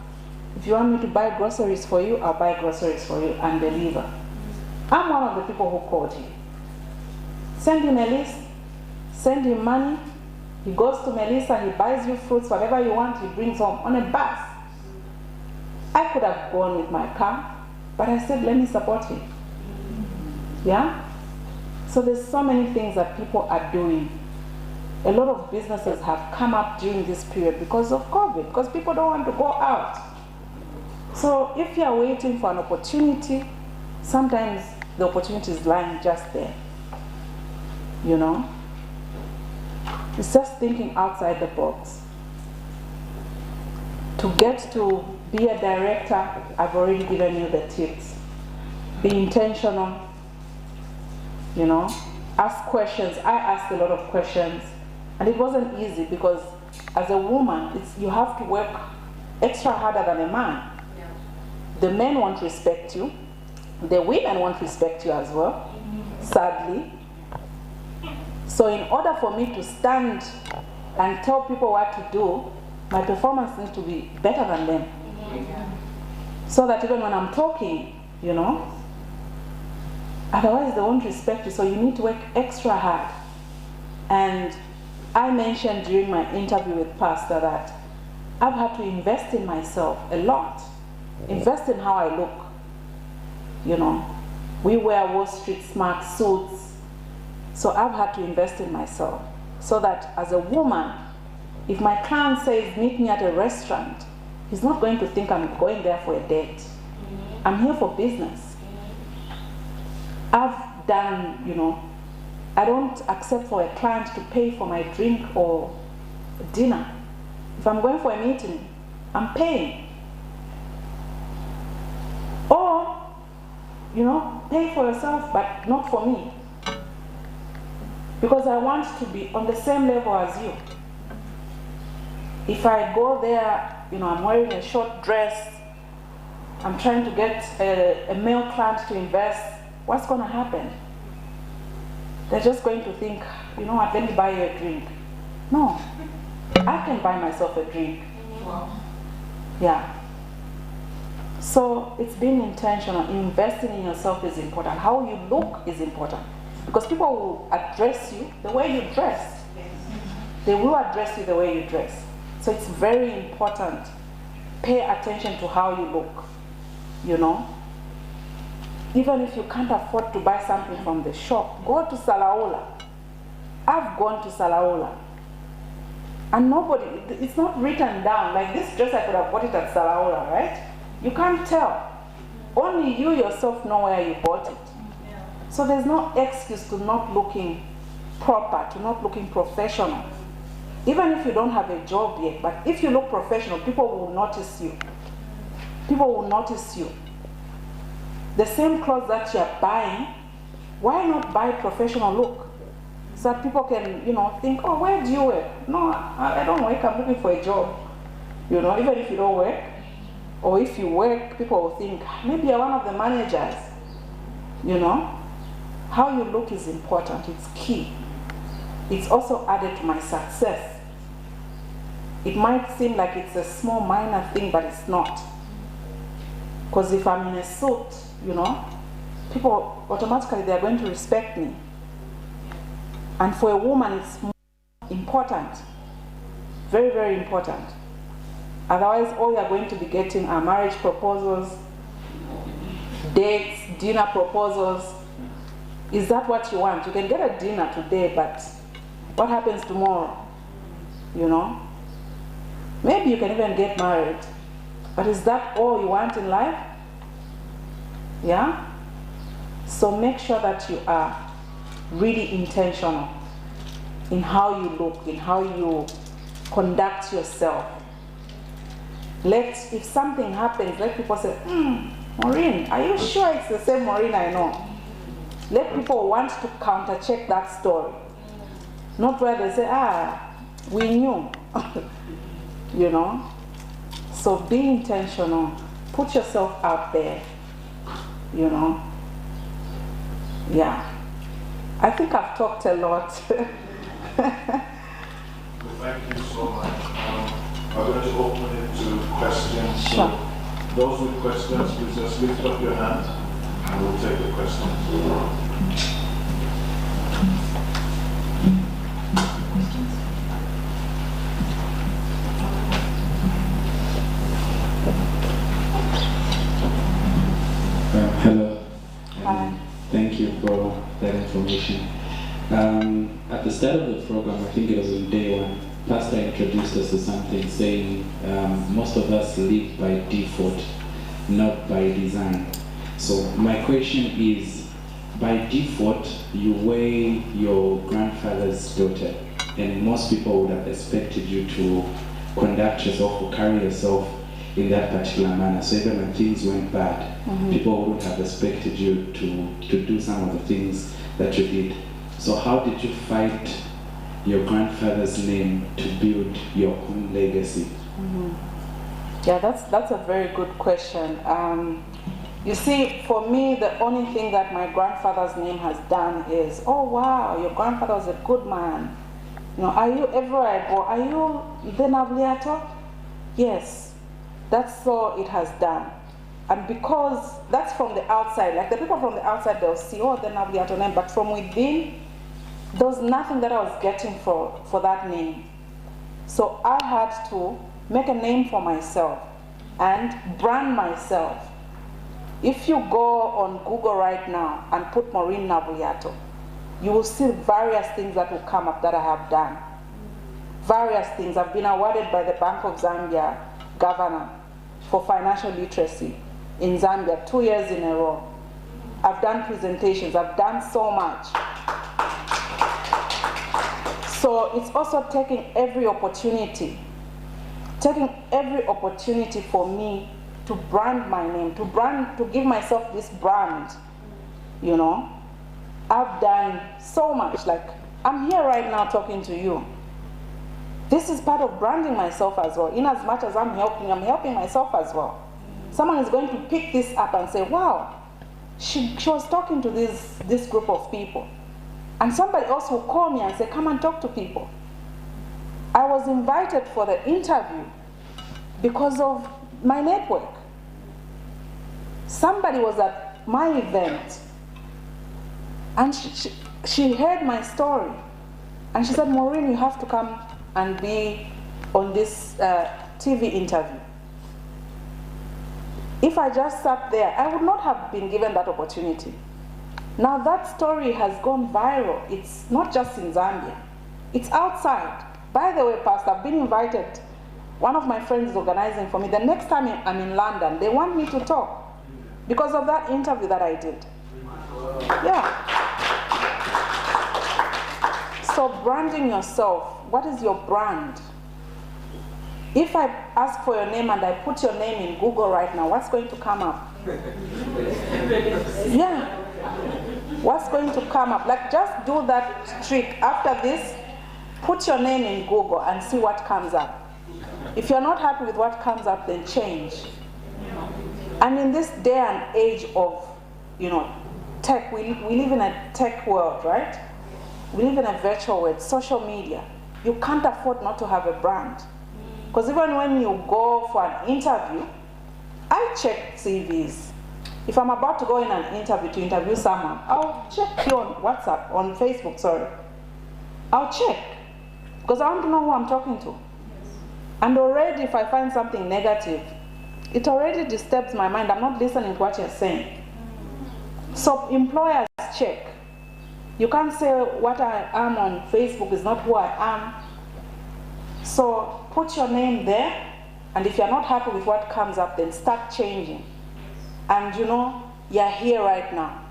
A: if you want me to buy groceries for you, I'll buy groceries for you and deliver. I'm one of the people who called him. Send him a list, send him money. He goes to Melissa, he buys you fruits, whatever you want, he brings home on a bus. I could have gone with my car, but I said, let me support him. Yeah? So there's so many things that people are doing. A lot of businesses have come up during this period because of COVID, because people don't want to go out. So if you're waiting for an opportunity, sometimes the opportunity is lying just there. You know? It's just thinking outside the box. To get to be a director, I've already given you the tips. Be intentional, you know, ask questions. I asked a lot of questions, and it wasn't easy because as a woman, you have to work extra harder than a man. Yeah. The men won't respect you. The women won't respect you as well, sadly. So in order for me to stand and tell people what to do, my performance needs to be better than them. So that even when I'm talking, you know, otherwise they won't respect you. So you need to work extra hard. And I mentioned during my interview with Pastor that I've had to invest in myself a lot. Invest in how I look. You know, we wear Wall Street smart suits. So I've had to invest in myself so that as a woman, if my client says, meet me at a restaurant, he's not going to think I'm going there for a date. I'm here for business. I've done, you know, I don't accept for a client to pay for my drink or dinner. If I'm going for a meeting, I'm paying. Or, you know, pay for yourself, but not for me. Because I want to be on the same level as you. If I go there, you know, I'm wearing a short dress, I'm trying to get a male client to invest, what's going to happen? They're just going to think, you know what, let me buy you a drink. No, I can buy myself a drink. Yeah. So it's being intentional. Investing in yourself is important. How you look is important. Because people will address you the way you dress. They will address you the way you dress. So it's very important. Pay attention to how you look, you know. Even if you can't afford to buy something from the shop, go to Salaola. I've gone to Salaola. And nobody, it's not written down. Like this dress, I could have bought it at Salaola, right? You can't tell. Only you yourself know where you bought it. So there's no excuse to not looking proper, to not looking professional. Even if you don't have a job yet, but if you look professional, people will notice you. People will notice you. The same clothes that you're buying, why not buy professional look? So that people can, you know, think, oh, where do you work? No, I don't work, I'm looking for a job. You know, even if you don't work, or if you work, people will think, maybe you're one of the managers. You know? How you look is important, it's key. It's also added to my success. It might seem like it's a small, minor thing, but it's not. Because if I'm in a suit, you know, people automatically, they're going to respect me. And for a woman, it's more important. Very, very important. Otherwise, all you're going to be getting are marriage proposals, dates, dinner proposals. Is that what you want? You can get a dinner today, but what happens tomorrow? You know? Maybe you can even get married. But is that all you want in life? Yeah? So make sure that you are really intentional in how you look, in how you conduct yourself. If something happens, let people say, Maureen, are you sure it's the same Maureen I know? Let people want to counter-check that story. Not where they say, we knew. You know? So be intentional. Put yourself out there. You know? Yeah. I think I've talked a lot.
B: Thank you so much. I'm going to open it to questions.
A: Sure.
B: So those with questions, please just lift up your hand and we'll take the questions.
C: Hello.
A: Hi.
C: Thank you for that information. At the start of the program, I think it was on day one, Pastor introduced us to something saying most of us live by default, not by design. So my question is, by default, you were your grandfather's daughter, and most people would have expected you to conduct yourself or carry yourself in that particular manner. So even when things went bad, people wouldn't have expected you to do some of the things that you did. So how did you fight your grandfather's name to build your own legacy?
A: Yeah, that's a very good question. You see, for me, the only thing that my grandfather's name has done is, oh wow, your grandfather was a good man. You know, are you everywhere I go? Are you the Nabulyato? Yes, that's all it has done. And because that's from the outside, like the people from the outside, they'll see, oh, the Nabulyato name, but from within, there was nothing that I was getting for that name. So I had to make a name for myself and brand myself. If you go on Google right now and put Maureen Nabulyato, you will see various things that will come up that I have done. Various things. I've been awarded by the Bank of Zambia governor for financial literacy in Zambia 2 years in a row. I've done presentations. I've done so much. So it's also taking every opportunity for me to brand my name, to give myself this brand, you know. I've done so much, like I'm here right now talking to you. This is part of branding myself as well. In as much as I'm helping myself as well. Someone is going to pick this up and say, wow, she was talking to this group of people. And somebody else will call me and say, come and talk to people. I was invited for the interview because of my network. Somebody was at my event and she heard my story. And she said, Maureen, you have to come and be on this TV interview. If I just sat there, I would not have been given that opportunity. Now that story has gone viral. It's not just in Zambia. It's outside. By the way, Pastor, I've been invited. One of my friends is organizing for me. The next time I'm in London, they want me to talk because of that interview that I did. Yeah. So branding yourself, what is your brand? If I ask for your name and I put your name in Google right now, what's going to come up? Yeah. What's going to come up? Like, just do that trick. After this, put your name in Google and see what comes up. If you're not happy with what comes up, then change. And in this day and age of, you know, tech, we live in a tech world, right? We live in a virtual world, social media. You can't afford not to have a brand. Because even when you go for an interview, I check CVs. If I'm about to go in an interview to interview someone, I'll check you on WhatsApp, on Facebook, sorry. I'll check, because I want to know who I'm talking to. And already if I find something negative, it already disturbs my mind. I'm not listening to what you're saying. So employers check. You can't say what I am on Facebook is not who I am. So put your name there, and if you're not happy with what comes up, then start changing. And you know, you're here right now.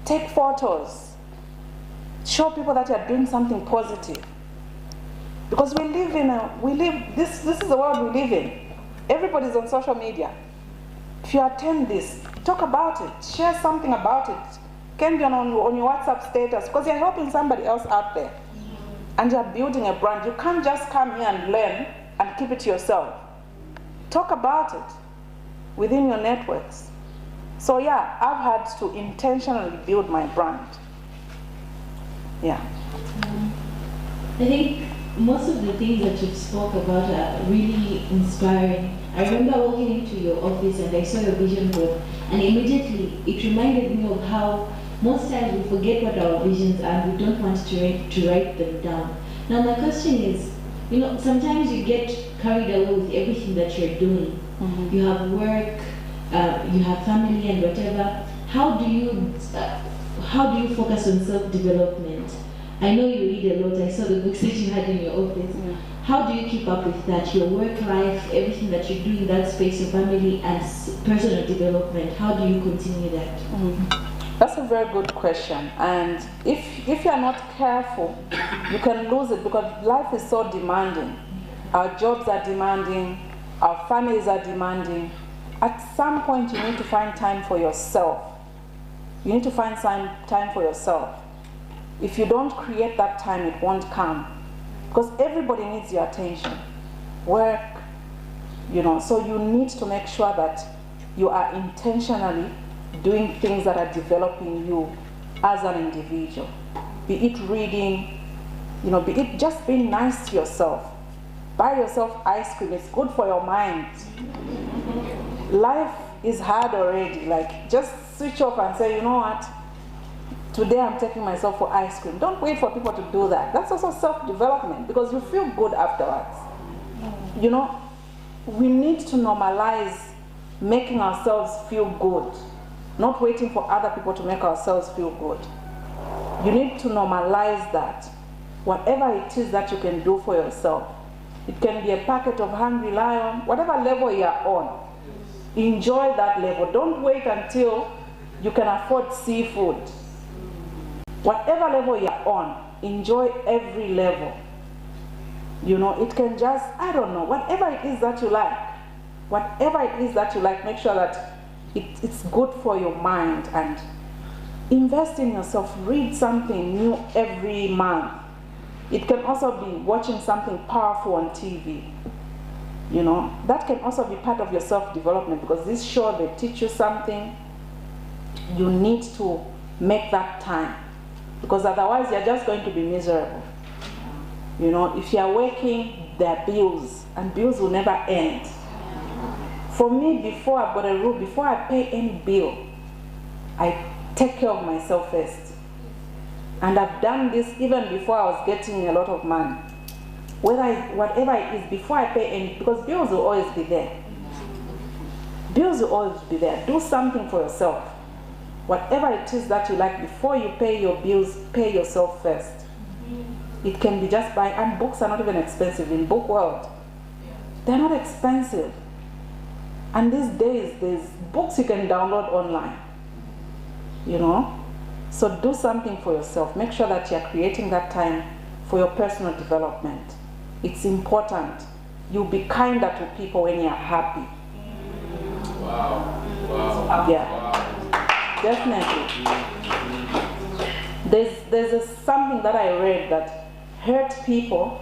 A: Take photos. Show people that you're doing something positive. Because this is the world we live in. Everybody's on social media. If you attend this, talk about it, share something about it. Can be on your WhatsApp status, because you're helping somebody else out there. And you're building a brand. You can't just come here and learn and keep it to yourself. Talk about it within your networks. So yeah, I've had to intentionally build my brand. Yeah.
D: I think most of the things that you spoke about are really inspiring. I remember walking into your office and I saw your vision board, and immediately it reminded me of how most times we forget what our visions are and we don't want to write them down. Now my question is, sometimes you get carried away with everything that you're doing. Mm-hmm. You have work, you have family and whatever. How do you focus on self-development? I know you read a lot. I saw the books that you had in your office. Yeah. How do you keep up with that? Your work life, everything that you do in that space, your family and personal development. How do you continue that?
A: Mm-hmm. That's a very good question. And if you're not careful, you can lose it, because life is so demanding. Our jobs are demanding. Our families are demanding. At some point, you need to find time for yourself. You need to find some time for yourself. If you don't create that time, it won't come. Because everybody needs your attention. Work, so you need to make sure that you are intentionally doing things that are developing you as an individual. Be it reading, be it just being nice to yourself. Buy yourself ice cream, it's good for your mind. Life is hard already. Like, just switch off and say, you know what? Today I'm taking myself for ice cream. Don't wait for people to do that. That's also self-development, because you feel good afterwards. We need to normalize making ourselves feel good, not waiting for other people to make ourselves feel good. You need to normalize that. Whatever it is that you can do for yourself, it can be a packet of Hungry Lion, whatever level you are on, enjoy that level. Don't wait until you can afford seafood. Whatever level you're on, enjoy every level. It can just, whatever it is that you like. Whatever it is that you like, make sure that it's good for your mind, and invest in yourself. Read something new every month. It can also be watching something powerful on TV. That can also be part of your self-development, because this show, they teach you something. You need to make that time, because otherwise you're just going to be miserable. If you're working, there are bills, and bills will never end. For me, before I've got a rule, before I pay any bill, I take care of myself first. And I've done this even before I was getting a lot of money. Whatever it is, before I pay any, because bills will always be there. Bills will always be there. Do something for yourself. Whatever it is that you like, before you pay your bills, pay yourself first. It can be just buying, and books are not even expensive in book world. They're not expensive. And these days, there's books you can download online. So do something for yourself. Make sure that you're creating that time for your personal development. It's important. You'll be kinder to people when you're happy.
B: Wow.
A: Yeah.
B: Wow.
A: Definitely. There's something that I read that hurt people.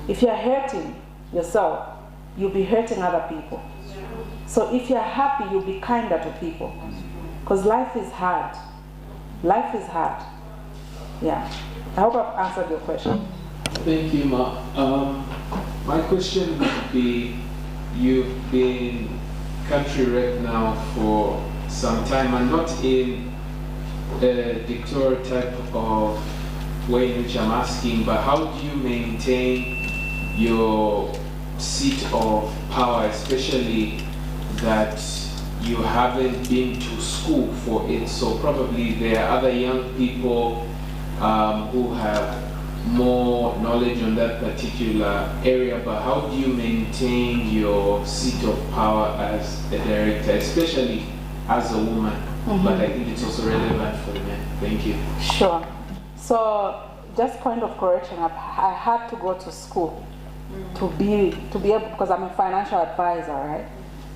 A: If you're hurting yourself, you'll be hurting other people. So if you're happy, you'll be kinder to people. Because life is hard. Life is hard. Yeah. I hope I've answered your question.
C: Thank you, Ma. My question would be, you've been country rep now for some time, and not in a dictatorial type of way in which I'm asking, but how do you maintain your seat of power, especially that you haven't been to school for it? So probably there are other young people who have more knowledge on that particular area, but how do you maintain your seat of power as a director, especially as a woman? Mm-hmm. But I think it's also relevant for men. Thank you.
A: Sure. So just point of correction, I had to go to school to be able, because I'm a financial advisor, right?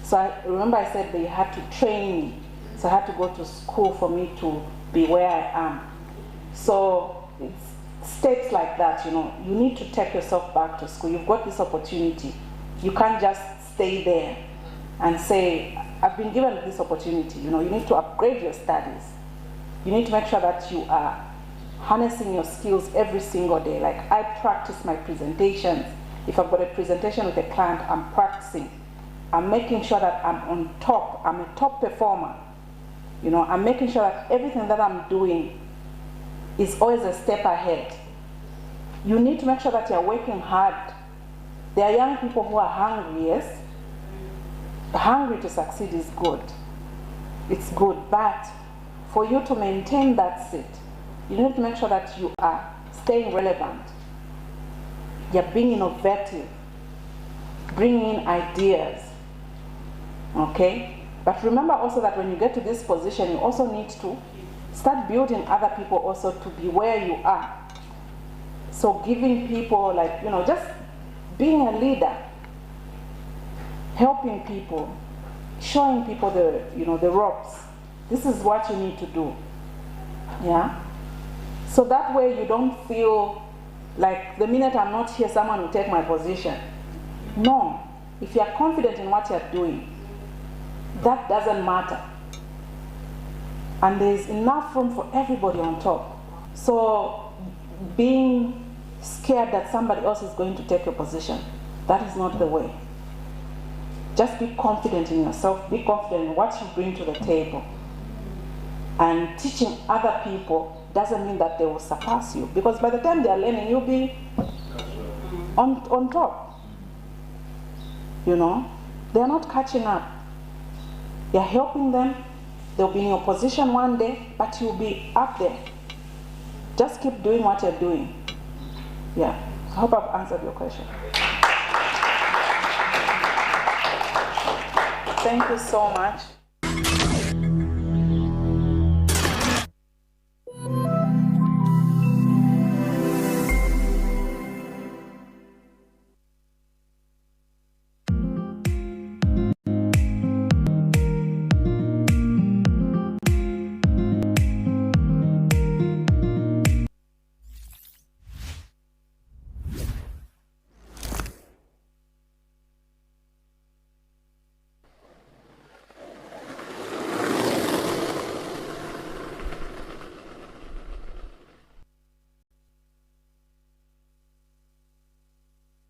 A: So I remember I said they had to train me. So I had to go to school for me to be where I am. So it's steps like that, you know. You need to take yourself back to school. You've got this opportunity. You can't just stay there and say, I've been given this opportunity. You know, you need to upgrade your studies. You need to make sure that you are harnessing your skills every single day. Like, I practice my presentations. If I've got a presentation with a client, I'm practicing. I'm making sure that I'm on top. I'm a top performer. You know, I'm making sure that everything that I'm doing is always a step ahead. You need to make sure that you're working hard. There are young people who are hungry, yes. Hungry to succeed is good. It's good, but for you to maintain that seat, you need to make sure that you are staying relevant. You're being innovative, bringing in ideas, okay? But remember also that when you get to this position, you also need to start building other people also to be where you are. So giving people, like, you know, just being a leader, helping people, showing people the, you know, the ropes. This is what you need to do, yeah? So that way you don't feel like the minute I'm not here, someone will take my position. No, if you're confident in what you're doing, that doesn't matter. And there's enough room for everybody on top. So being scared that somebody else is going to take your position, that is not the way. Just be confident in yourself, be confident in what you bring to the table. And teaching other people doesn't mean that they will surpass you, because by the time they are learning, you'll be on top. You know, they're not catching up. You're helping them. They'll be in your position one day, but you'll be up there. Just keep doing what you're doing. Yeah, I hope I've answered your question. Thank you so much.